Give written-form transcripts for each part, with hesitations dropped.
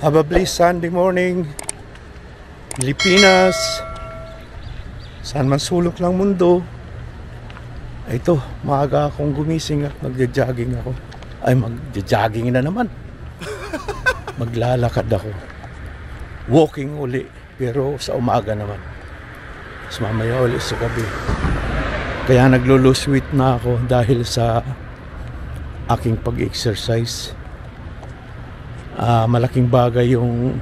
Have a blessed Sunday morning, Pilipinas. Saan man sulok lang mundo. Ito, maaga akong gumising at magja-jogging ako. Ay, magja-jogging na naman. Maglalakad ako. Walking uli, pero sa umaga naman. Mas mamaya uli sa gabi. Kaya naglo-lose weight na ako dahil sa aking pag-exercise. Malaking bagay yung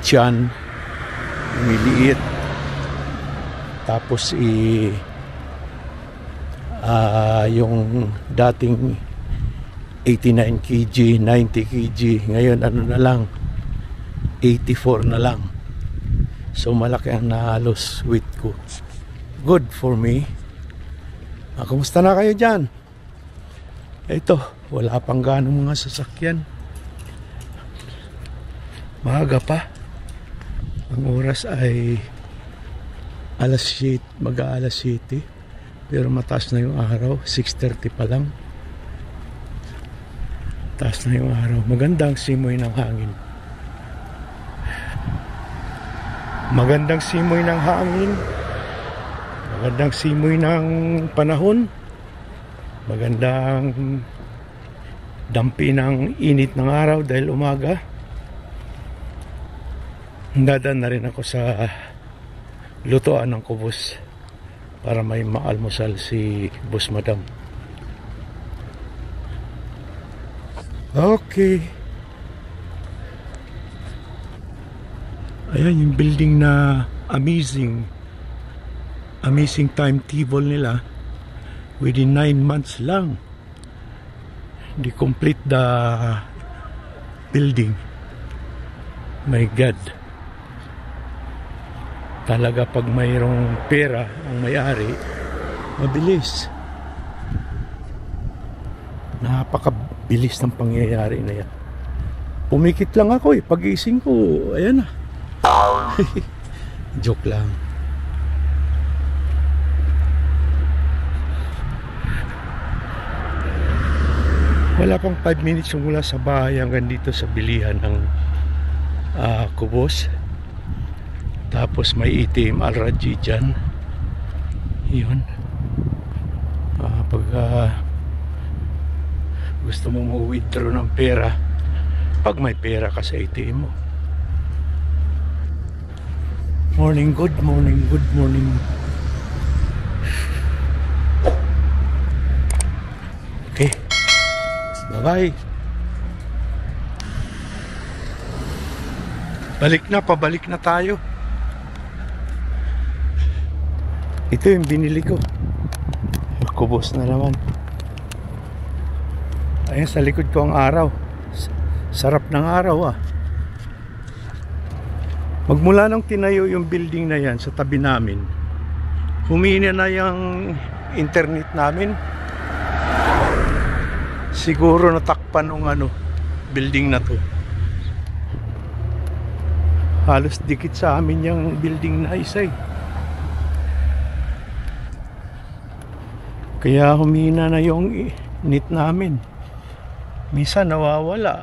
tiyan, lumiliit. Tapos yung dating 89 kg, 90 kg, ngayon ano na lang, 84 na lang. So malaki ang na-lose weight ko. Good for me. Kumusta na kayo dyan? Ito, wala pang ganong mga sasakyan. Maaga pa. Ang oras ay alas 7, mag-aalas 7. Pero mataas na yung araw, 6:30 pa lang. Taas na yung araw. Magandang simoy ng hangin. Magandang simoy ng hangin. Magandang simoy ng panahon. Magandang dampi ng init ng araw dahil umaga. Dadaan na rin ako sa lutuan ng kubos para may maalmusal si Boss Madam. Okay. Ayan yung building na amazing timetable nila. Within 9 months lang they complete the building. My God, talaga pag mayroong pera ang may-ari, mabilis. Napakabilis ng pangyayari na yan. Pumikit lang ako eh, pag-gising ko ayan na. Joke lang. Wala pang 5 minutes mula sa bahay hanggang dito sa bilihan ng kubos. Tapos may ATM Al-Rajhi dyan. Yun. Pag gusto mo ma-withdraw ng pera, pag may pera ka sa ATM mo. Morning, good morning, good morning. Okay. Bye-bye. Pabalik na tayo. Ito yung binili ko. Kubos na naman. Ayan sa likod ko ang araw. Sarap ng araw ah. Magmula nung tinayo yung building na yan sa tabi namin, humina na yung internet namin. Siguro natakpan ng building na to. Halos dikit sa amin yung building na isa eh. Kaya humina na yung net namin. Minsan nawawala.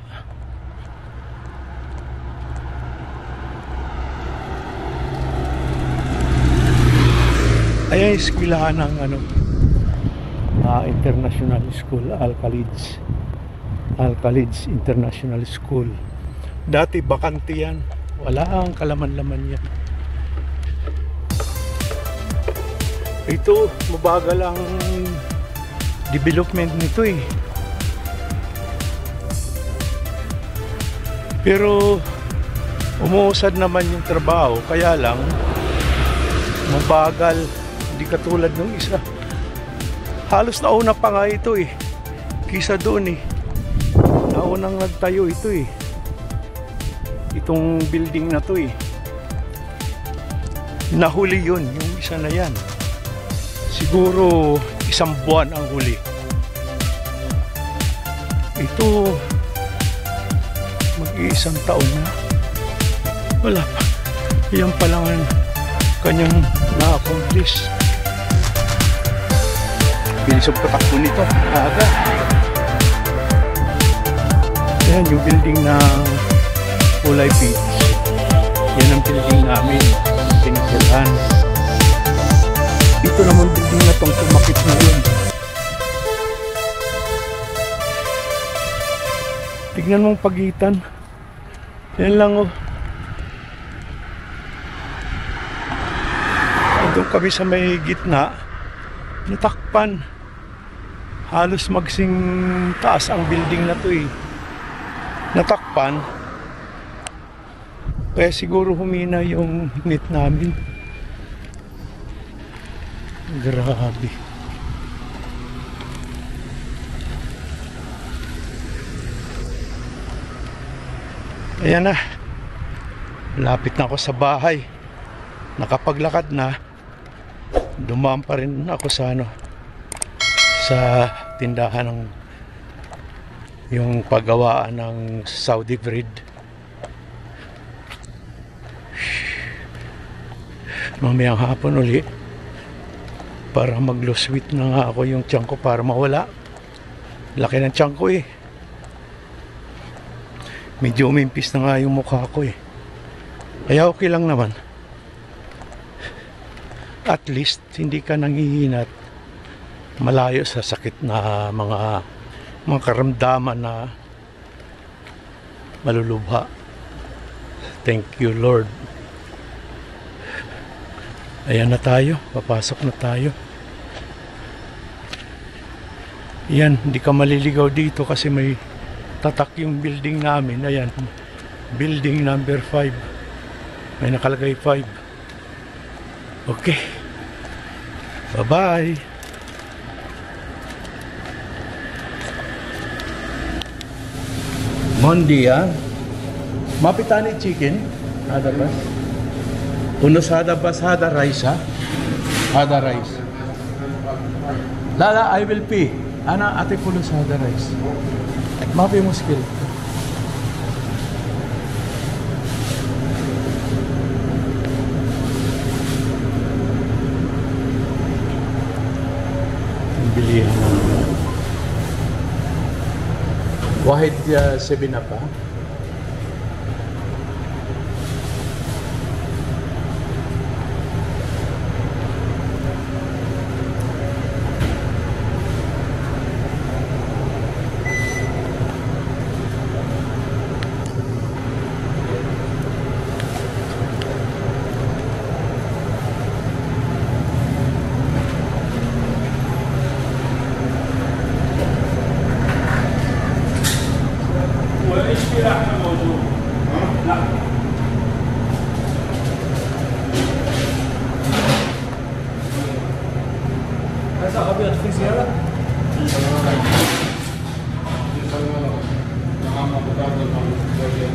Ayan yung eskwelahan ng International School, Al-Khalid's International School. Dati bakante yan. Wala ang kalaman-laman yan. Ito, mabagal ang development nito eh. Pero umuusad naman yung trabaho, kaya lang mabagal. Hindi katulad ng isa. Halos nauna pa nga ito eh, kisa doon eh. Naunang nagtayo ito eh, itong building na to eh. Nahuli yun, yung isa na yan. Siguro 1 buwan ang huli. Ito mag-1 taon na. Wala pa. Yan pa lang ang kanyang na-accomplish. Bilis ang patakbo nito. Aga. Ayan yung building na kulay peach. Yan ang building namin. Tinitirahan. Ito naman building na itong tumakip na yun. Tignan mong pagitan. Yan lang oh. Doon kami sa may gitna. Natakpan. Halos magsing taas ang building na to eh. Natakpan. Kaya siguro humina yung net namin. Grabe. Ayan na. Lapit na ako sa bahay. Nakapaglakad na. Dumaan pa rin ako sa sa tindahan ng yung paggawaan ng Saudi bread. Mamayang hapon uli para mag-lose weight na nga ako yung tiyan ko para mawala. Laki ng tiyan ko eh. Medyo umimpis na nga yung mukha ko eh. Kaya okay lang naman. At least hindi ka nanghihinat malayo sa sakit na mga karamdaman na malulubha. Thank you Lord. Ayan na tayo, papasok na tayo. Yan, hindi ka maliligaw dito kasi may tatak yung building namin. Ayan, building number 5. May nakalagay 5. Okay. Bye-bye. Mondi, ah. Mapitani chicken. Hada bas. Unos hada bas, hada rice, ha? Hada rice. Lala, I will pay. Ana, ate pulos hada rice. Mapi muskil. Bilihan ng wahid 7 up, ha?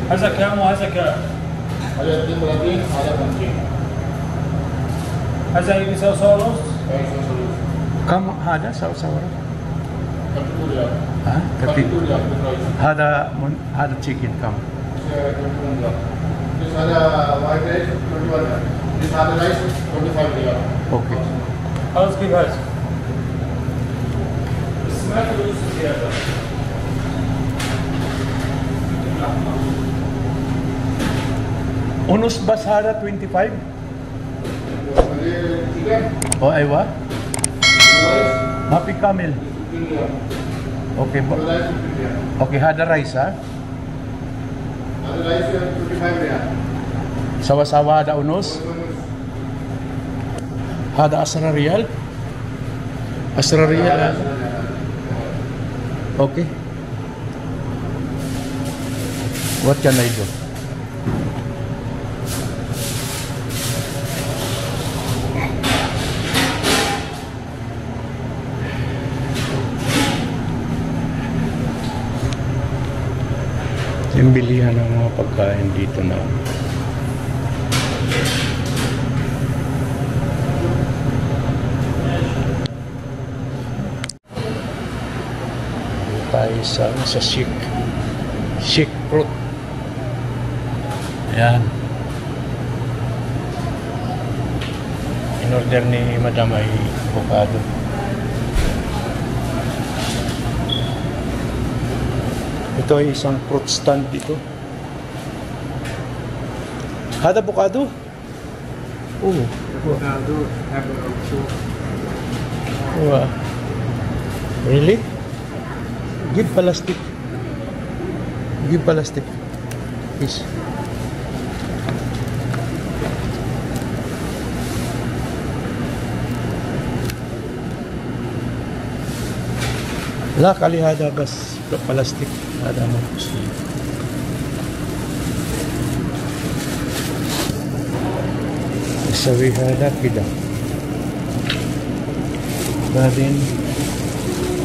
هذا كام وهذا كام؟ هذا 32 هذا 50 هذا يبي سوا ونص؟ كم هذا سوا 32 ريال ها 32 ريال هذا chicken كم هذا white rice 21 ريال هذا rice 25 ريال اوكي خلاص كيف هذا؟ سمعت الوصف زيادة Unos bas hada 25 oh aywa mapi kamil okay okay hada rice ha هذا rice 25 ريال sawa-sawa hada unos hada asra riyal okay what can I do yung bilihan ng mga pagkain dito na tayo sa chic fruit. Ayan, in order ni madam ay avocado. Ito ay isang fruit stand dito. Had avocado? Oh. Avocado, apple also. Wow. Really? Give plastic. Give plastic. Please. لا علي هذا بس بلاستيك هذا مو مسلم. نسوي هذا كده بعدين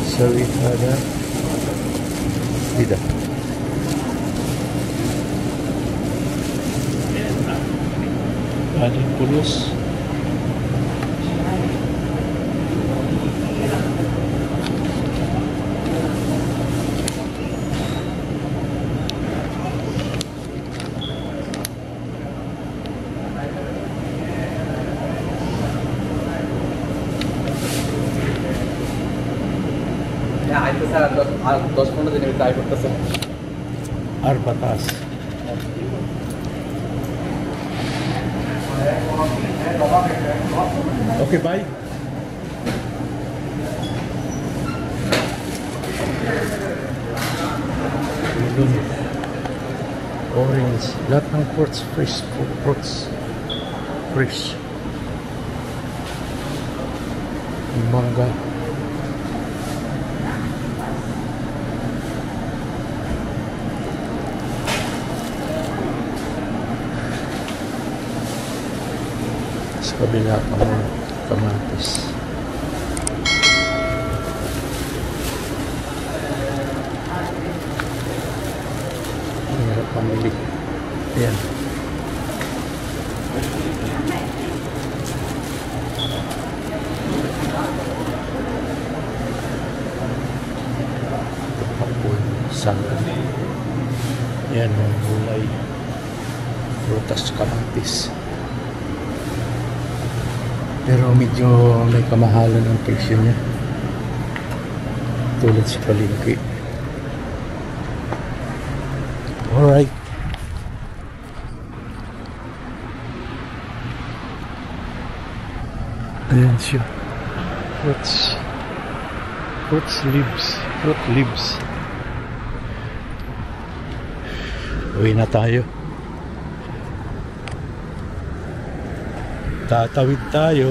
نسوي هذا كده بعدين فلوس Arbatas. Okay, bye. Orange. Lahat ng fruits fresh. Fruits fresh. Mangga. Kabila ang kamatis. Hirap pamili. Ayan. Apple, sangka. Ayan, mga gulay. Prutas, kamatis. Pero medyo may kamahalan ang presyo niya tulad sa palengke. Alright, ayan siya, fruit leaves. Uwi na tayo. Tatawid tayo.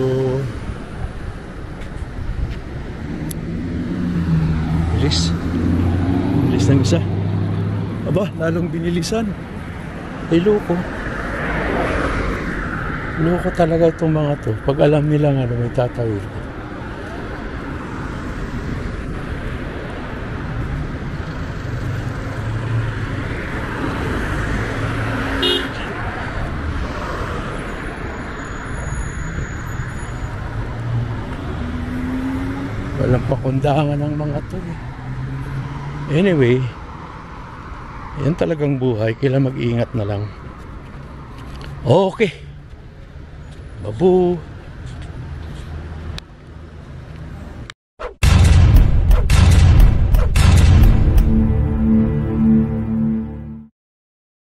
Bilis ng isa. Aba, lalong binilisan. Ay, loko talaga itong mga to. Pag alam nila nga na may tatawid. Walang pakundangan ng mga to eh. Anyway, yan talagang buhay. Kailangan mag-iingat na lang. Okay, babu.